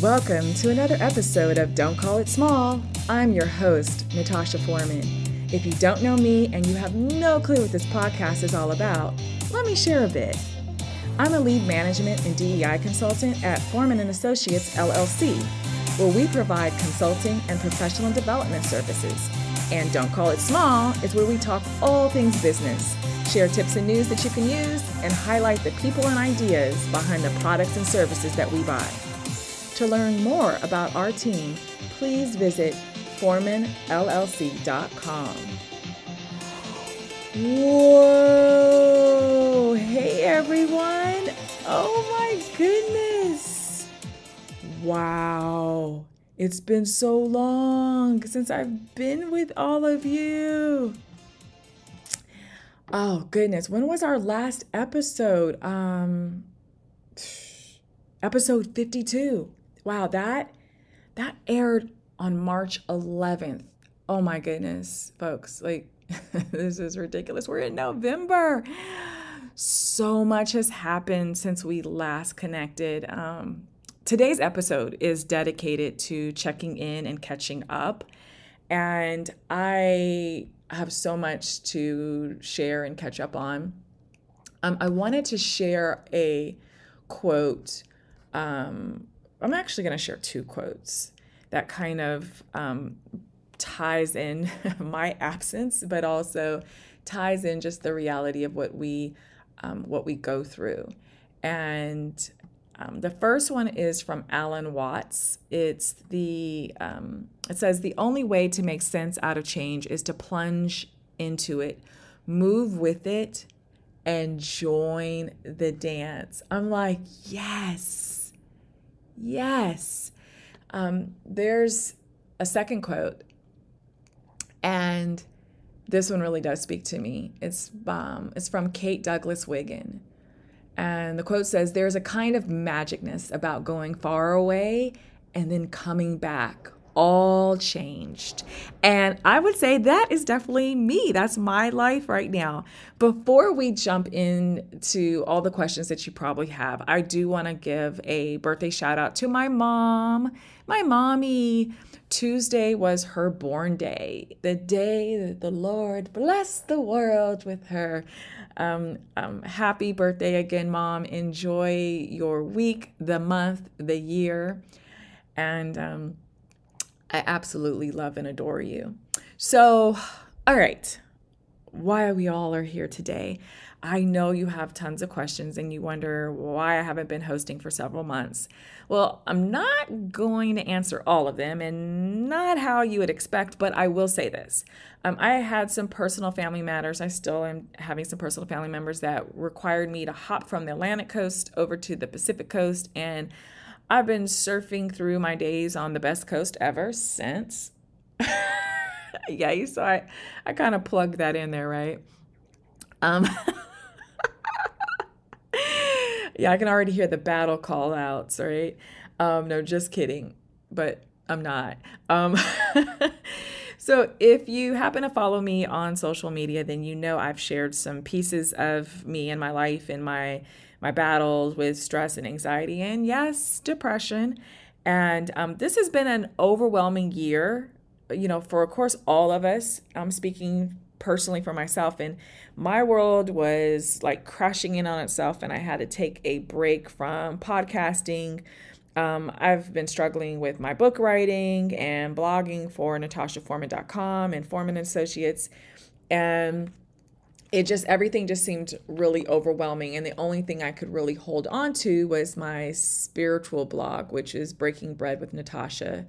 Welcome to another episode of Don't Call It Small. I'm your host, Natasha Foreman. If you don't know me and you have no clue what this podcast is all about, let me share a bit. I'm a lead management and DEI consultant at ForemanLLC, LLC, where we provide consulting and professional development services. And Don't Call It Small is where we talk all things business, share tips and news that you can use, and highlight the people and ideas behind the products and services that we buy. To learn more about our team, please visit ForemanLLC.com. Whoa! Hey everyone! Oh my goodness! Wow! It's been so long since I've been with all of you. Oh goodness, when was our last episode? Episode 52. Wow, that aired on March 11th. Oh my goodness, folks, like this is ridiculous. We're in November. So much has happened since we last connected. Today's episode is dedicated to checking in and catching up. And I have so much to share and catch up on. I wanted to share a quote. I'm actually going to share two quotes that kind of ties in my absence, but also ties in just the reality of what we go through. And the first one is from Alan Watts. It says, the only way to make sense out of change is to plunge into it, move with it, and join the dance. I'm like, yes. There's a second quote, and this one really does speak to me. It's from Kate Douglas Wiggin, and the quote says, "There's a kind of magicness about going far away and then coming back, all changed." And I would say that is definitely me. That's my life right now. Before we jump into all the questions that you probably have, I do want to give a birthday shout out to my mom, my mommy. Tuesday was her born day, the day that the Lord blessed the world with her. Happy birthday again, Mom. Enjoy your week, the month, the year. And I absolutely love and adore you. So, all right, why we all are here today. I know you have tons of questions and you wonder why I haven't been hosting for several months. Well, I'm not going to answer all of them and not how you would expect, but I will say this. I had some personal family matters. I still am having some personal family members that required me to hop from the Atlantic coast over to the Pacific coast, and I've been surfing through my days on the best coast ever since. Yeah, you saw I kind of plugged that in there, right? Yeah, I can already hear the battle call outs, right? No, just kidding, but I'm not. So if you happen to follow me on social media, then you know I've shared some pieces of me and my life and my battles with stress and anxiety and, yes, depression. And this has been an overwhelming year, for, of course, all of us. I'm speaking personally for myself, and my world was like crashing in on itself, and I had to take a break from podcasting. I've been struggling with my book writing and blogging for NatashaForeman.com and Foreman Associates, and everything just seemed really overwhelming. And the only thing I could really hold on to was my spiritual blog, which is Breaking Bread with Natasha.com.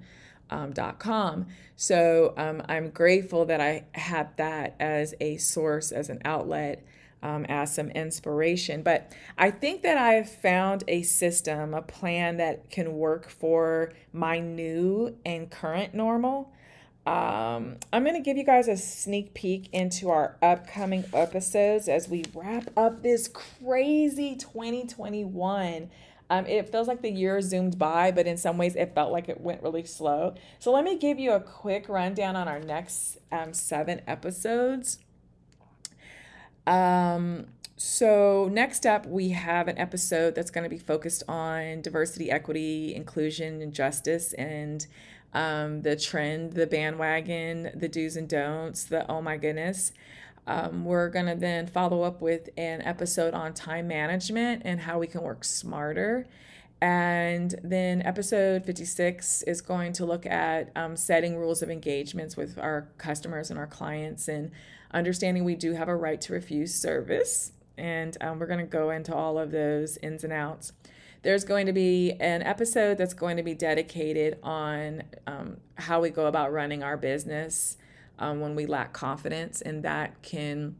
So I'm grateful that I had that as a source, as an outlet, as some inspiration. But I think that I've found a system, a plan that can work for my new and current normal. I'm going to give you guys a sneak peek into our upcoming episodes as we wrap up this crazy 2021. It feels like the year zoomed by, but in some ways it felt like it went really slow. So let me give you a quick rundown on our next 7 episodes. So next up, we have an episode that's going to be focused on diversity, equity, inclusion, and justice, and the trend, the bandwagon, the do's and don'ts, the oh my goodness. We're going to then follow up with an episode on time management and how we can work smarter. And then episode 56 is going to look at setting rules of engagements with our customers and our clients and understanding we do have a right to refuse service. And we're going to go into all of those ins and outs. There's going to be an episode that's going to be dedicated on how we go about running our business when we lack confidence. And that can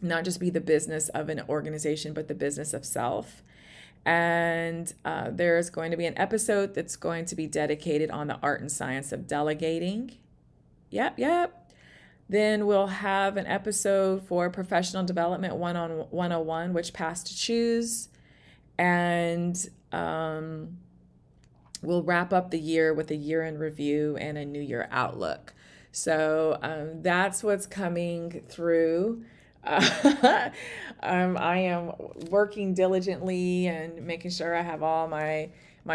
not just be the business of an organization, but the business of self. And there's going to be an episode that's going to be dedicated on the art and science of delegating. Yep. Then we'll have an episode for professional development 101, which paths to choose. And we'll wrap up the year with a year in review and a new year outlook. So that's what's coming through. I am working diligently and making sure I have all my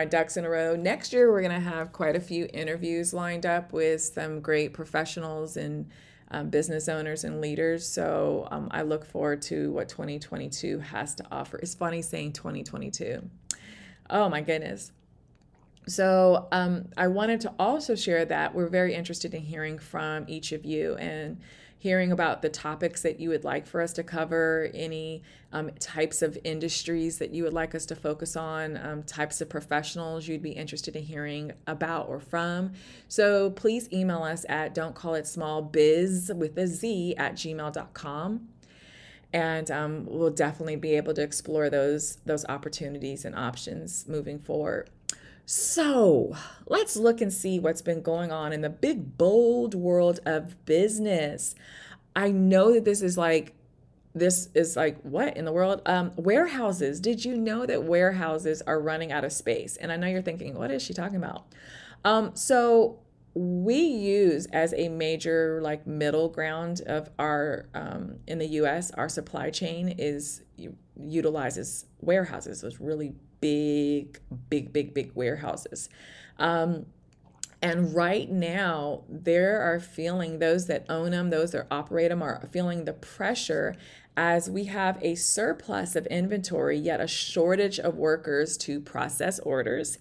ducks in a row. Next year, we're going to have quite a few interviews lined up with some great professionals and business owners and leaders. So I look forward to what 2022 has to offer. It's funny saying 2022. Oh my goodness. So I wanted to also share that we're very interested in hearing from each of you and hearing about the topics that you would like for us to cover, any types of industries that you would like us to focus on, types of professionals you'd be interested in hearing about or from. So please email us at don'tcallitsmallbiz@gmail.com. And we'll definitely be able to explore those opportunities and options moving forward. So let's look and see what's been going on in the big, bold world of business. I know that this is like, what in the world? Warehouses. Did you know that warehouses are running out of space? And I know you're thinking, what is she talking about? So we use as a major like middle ground of our, in the US, our supply chain utilizes warehouses. Those really big warehouses. And right now, those that own them, those that operate them are feeling the pressure as we have a surplus of inventory, yet a shortage of workers to process orders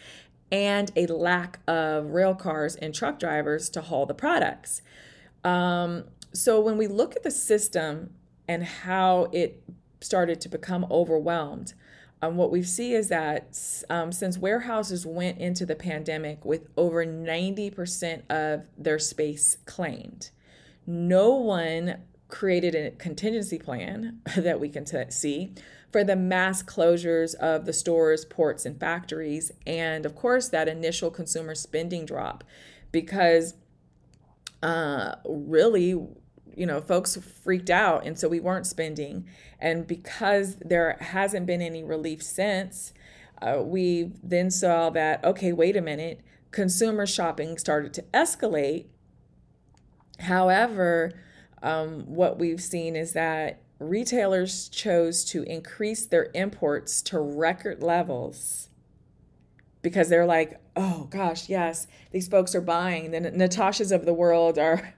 and a lack of rail cars and truck drivers to haul the products. So when we look at the system and how it started to become overwhelmed, what we see is that since warehouses went into the pandemic with over 90% of their space claimed, no one created a contingency plan that we can see for the mass closures of the stores, ports, and factories. And of course, that initial consumer spending drop, because really, folks freaked out. And so we weren't spending. And because there hasn't been any relief since, we then saw that, okay, wait a minute, consumer shopping started to escalate. However, what we've seen is that retailers chose to increase their imports to record levels because they're like, oh gosh, yes, these folks are buying. The Natashas of the world are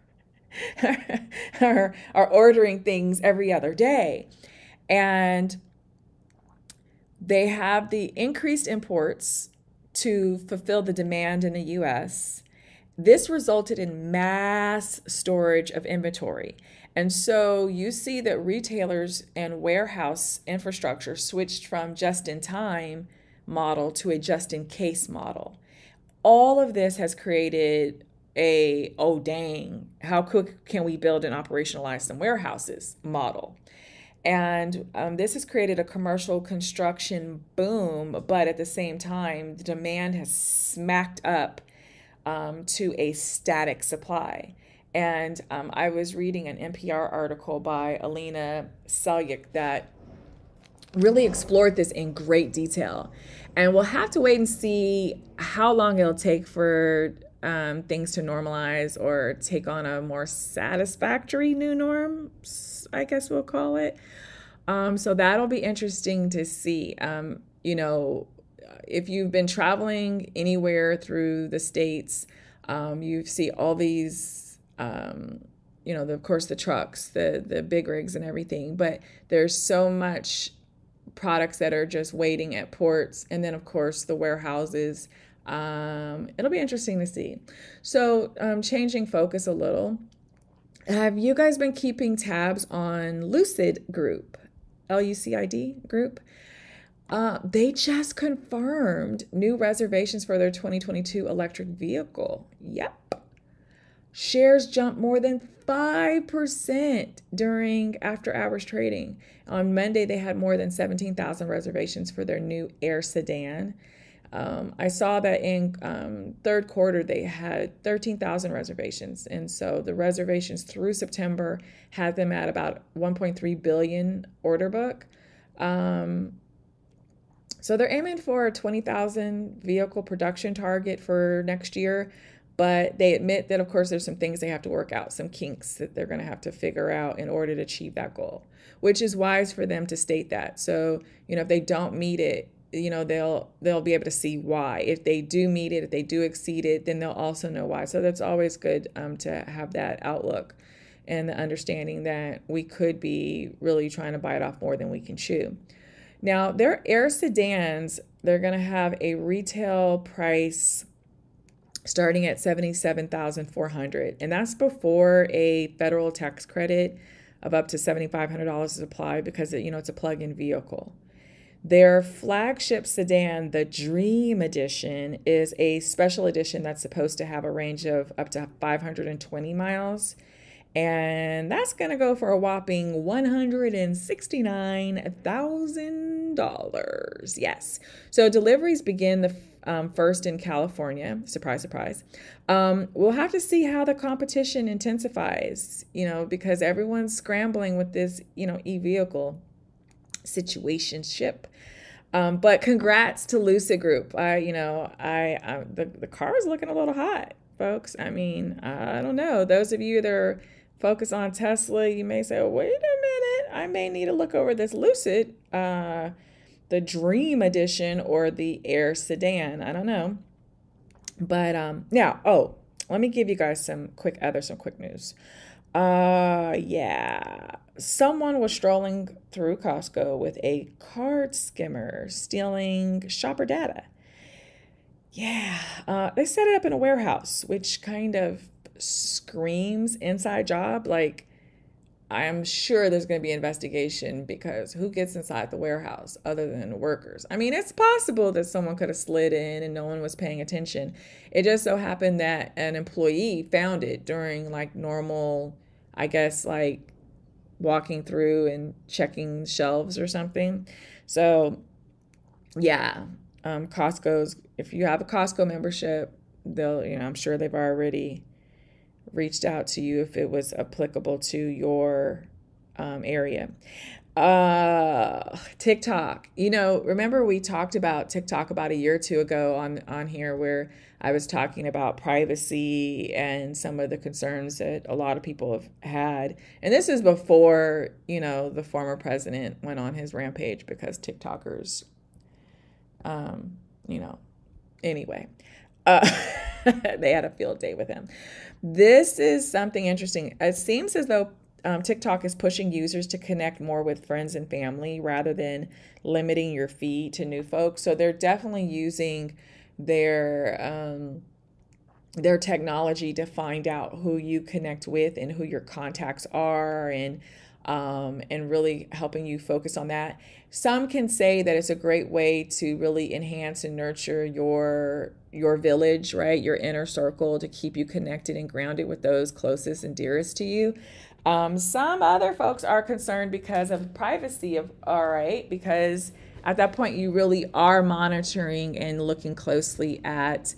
ordering things every other day. And they have the increased imports to fulfill the demand in the US. This resulted in mass storage of inventory. And so you see that retailers and warehouse infrastructure switched from just-in-time model to a just-in-case model. All of this has created oh dang, how quick can we build and operationalize some warehouses model? And this has created a commercial construction boom, but at the same time, the demand has smacked up to a static supply. And I was reading an NPR article by Alina Selyuk that really explored this in great detail. And we'll have to wait and see how long it'll take for things to normalize or take on a more satisfactory new norm, I guess we'll call it. So that'll be interesting to see. You know, if you've been traveling anywhere through the States, you see all these, you know, of course, the trucks, the big rigs and everything, but there's so much products that are just waiting at ports. And then, of course, the warehouses. It'll be interesting to see. So changing focus a little. Have you guys been keeping tabs on Lucid Group, Lucid Group? They just confirmed new reservations for their 2022 electric vehicle. Yep. Shares jumped more than 5% during after hours trading. On Monday, they had more than 17,000 reservations for their new Air sedan. I saw that in third quarter, they had 13,000 reservations. And so the reservations through September had them at about 1.3 billion order book. So they're aiming for a 20,000 vehicle production target for next year. But they admit that, of course, there's some things they have to work out, some kinks that they're going to have to figure out in order to achieve that goal, which is wise for them to state that. So, you know, if they don't meet it, you know, they'll be able to see why. If they do meet it, if they do exceed it, then they'll also know why. So that's always good to have that outlook and the understanding that we could be really trying to bite off more than we can chew. Now, their Air sedans, they're going to have a retail price starting at $77,400, and that's before a federal tax credit of up to $7,500 is applied because it's a plug-in vehicle. Their flagship sedan, the Dream Edition, is a special edition that's supposed to have a range of up to 520 miles. And that's going to go for a whopping $169,000. Yes. So deliveries begin the first in California. Surprise, surprise. We'll have to see how the competition intensifies, because everyone's scrambling with this, e-vehicle situationship. But congrats to Lucid Group. The car is looking a little hot, folks. I mean, I don't know. Those of you that are focused on Tesla, you may say, oh, wait a minute, I may need to look over this Lucid, the Dream Edition or the Air sedan. I don't know. But now, let me give you guys some quick news. Someone was strolling through Costco with a card skimmer stealing shopper data. They set it up in a warehouse, which kind of screams inside job. Like, I'm sure there's going to be investigation, because who gets inside the warehouse other than workers? I mean, it's possible that someone could have slid in and no one was paying attention. It just so happened that an employee found it during normal, I guess, walking through and checking shelves or something. So Costco's, if you have a Costco membership, they'll, I'm sure they've already reached out to you if it was applicable to your area. TikTok, remember we talked about TikTok about a year or two ago on here, where I was talking about privacy and some of the concerns that a lot of people have had. And this is before, the former president went on his rampage, because TikTokers, anyway, they had a field day with him. This is something interesting. It seems as though TikTok is pushing users to connect more with friends and family rather than limiting your feed to new folks. So they're definitely using their technology to find out who you connect with and who your contacts are, and really helping you focus on that. Some can say that it's a great way to really enhance and nurture your village, right? Your inner circle, to keep you connected and grounded with those closest and dearest to you. Some other folks are concerned because of privacy because at that point you really are monitoring and looking closely at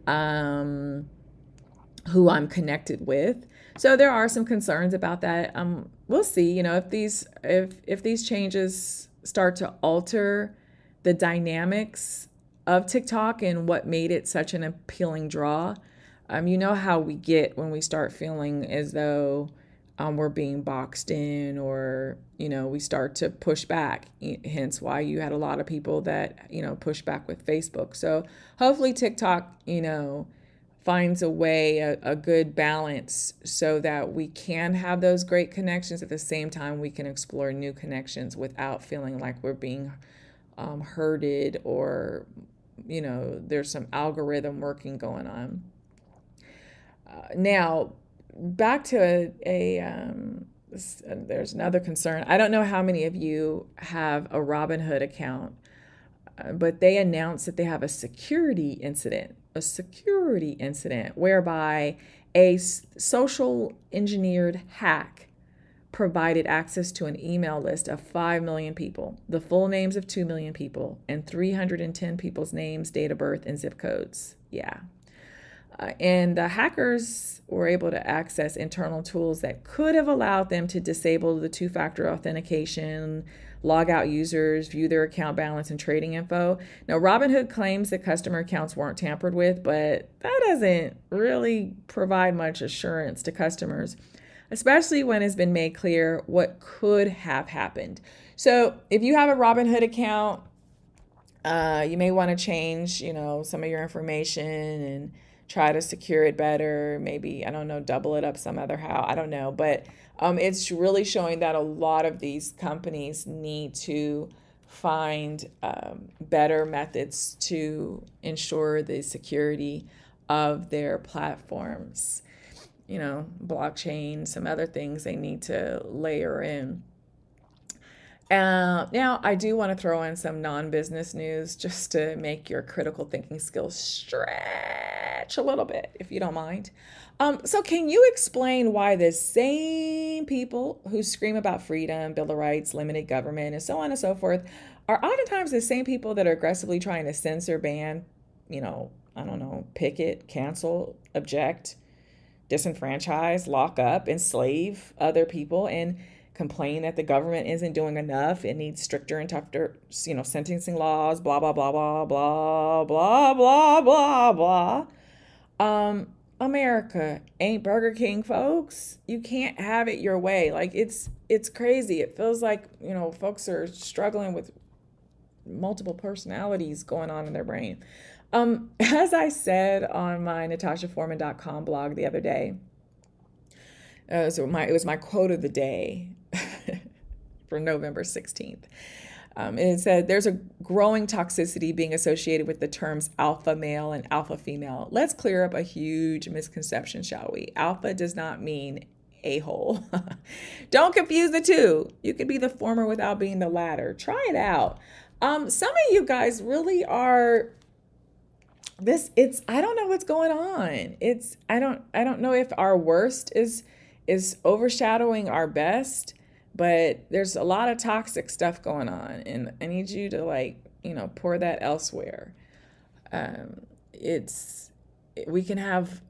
who I'm connected with. So there are some concerns about that. We'll see, if these changes start to alter the dynamics of TikTok and what made it such an appealing draw. You know how we get when we start feeling as though we're being boxed in, or, we start to push back. Hence why you had a lot of people that, push back with Facebook. So hopefully TikTok, finds a way, a good balance so that we can have those great connections. At the same time, we can explore new connections without feeling like we're being herded, or, there's some algorithm working going on. Now, back to there's another concern. I don't know how many of you have a Robinhood account, but they announced that they have a security incident whereby a social engineered hack provided access to an email list of 5 million people, the full names of 2 million people, and 310 people's names, date of birth, and zip codes. Yeah. And the hackers were able to access internal tools that could have allowed them to disable the two-factor authentication, log out users, view their account balance and trading info. Now, Robinhood claims that customer accounts weren't tampered with, but that doesn't really provide much assurance to customers, especially when it's been made clear what could have happened. So if you have a Robinhood account, you may want to change, some of your information and try to secure it better. Maybe, I don't know, double it up some other how. I don't know. But it's really showing that a lot of these companies need to find better methods to ensure the security of their platforms. Blockchain, some other things they need to layer in. Now, I do want to throw in some non-business news just to make your critical thinking skills stretch a little bit, if you don't mind. So can you explain why the same people who scream about freedom, Bill of Rights, limited government, and so on and so forth are oftentimes the same people that are aggressively trying to censor, ban, picket, cancel, object, disenfranchise, lock up, enslave other people, and complain that the government isn't doing enough? It needs stricter and tougher, sentencing laws, blah, blah, blah, blah, blah, blah, blah, blah, blah. America ain't Burger King, folks. You can't have it your way. Like, it's crazy. It feels like, folks are struggling with multiple personalities going on in their brain. As I said on my NatashaForeman.com blog the other day, it was my quote of the day for November 16th. It said, there's a growing toxicity being associated with the terms alpha male and alpha female. Let's clear up a huge misconception, shall we? Alpha does not mean a-hole. Don't confuse the two. You could be the former without being the latter. Try it out. Some of you guys really are I don't know what's going on. I don't know if our worst is overshadowing our best, but there's a lot of toxic stuff going on, and I need you to pour that elsewhere. We can have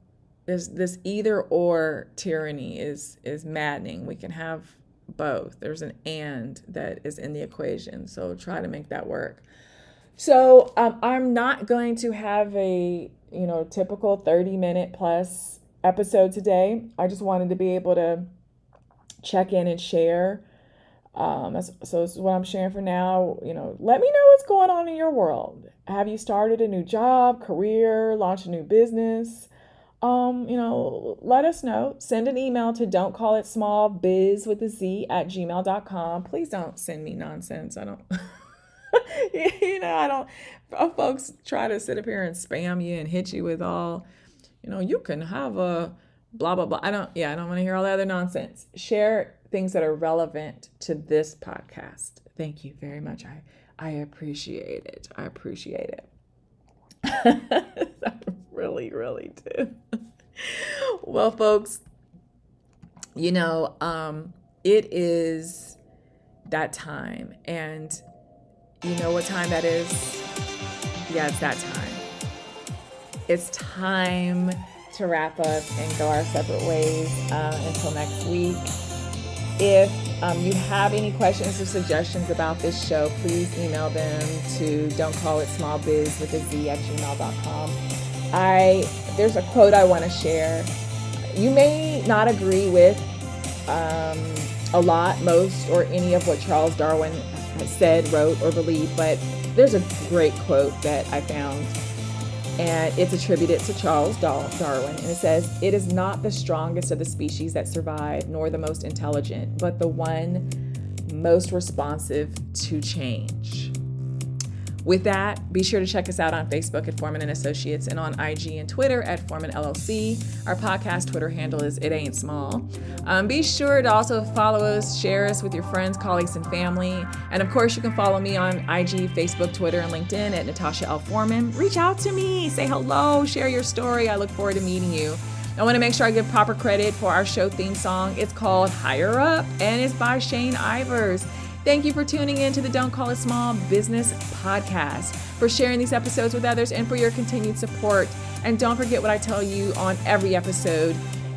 this either or tyranny is maddening. We can have both. There's an and that is in the equation. So try to make that work. So I'm not going to have a typical 30-minute plus episode today. I just wanted to be able to check in and share. So this is what I'm sharing for now. Let me know what's going on in your world. Have you started a new job, career, launched a new business? Let us know. Send an email to don'tcallitsmallbiz@gmail.com. Please don't send me nonsense. I don't, folks try to sit up here and spam you and hit you with all, you can have a blah, blah, blah. I don't want to hear all that other nonsense. Share things that are relevant to this podcast. Thank you very much. I appreciate it. I really, really do. Well, folks, it is that time, and you know what time that is? Yeah, it's that time. It's time to wrap up and go our separate ways until next week. If you have any questions or suggestions about this show, please email them to don'tcallitsmallbiz@gmail.com. there's a quote I want to share. You may not agree with a lot, most, or any of what Charles Darwin said, wrote, or believed, but there's a great quote that I found, and it's attributed to Charles Darwin, and it says, "It is not the strongest of the species that survive, nor the most intelligent, but the one most responsive to change." With that, be sure to check us out on Facebook at Foreman & Associates and on IG and Twitter at ForemanLLC. Our podcast Twitter handle is It Ain't Small. Be sure to also follow us, share us with your friends, colleagues, and family. And of course, you can follow me on IG, Facebook, Twitter, and LinkedIn at Natasha L. Foreman. Reach out to me, say hello, share your story. I look forward to meeting you. I want to make sure I give proper credit for our show theme song. It's called Higher Up, and it's by Shane Ivers. Thank you for tuning in to the Don't Call It Small Business Podcast, for sharing these episodes with others, and for your continued support. And don't forget what I tell you on every episode.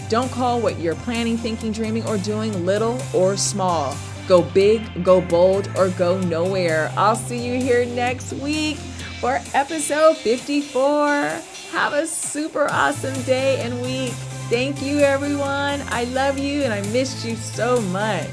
Don't call what you're planning, thinking, dreaming, or doing little or small. Go big, go bold, or go nowhere. I'll see you here next week for episode 54. Have a super awesome day and week. Thank you, everyone. I love you, and I missed you so much.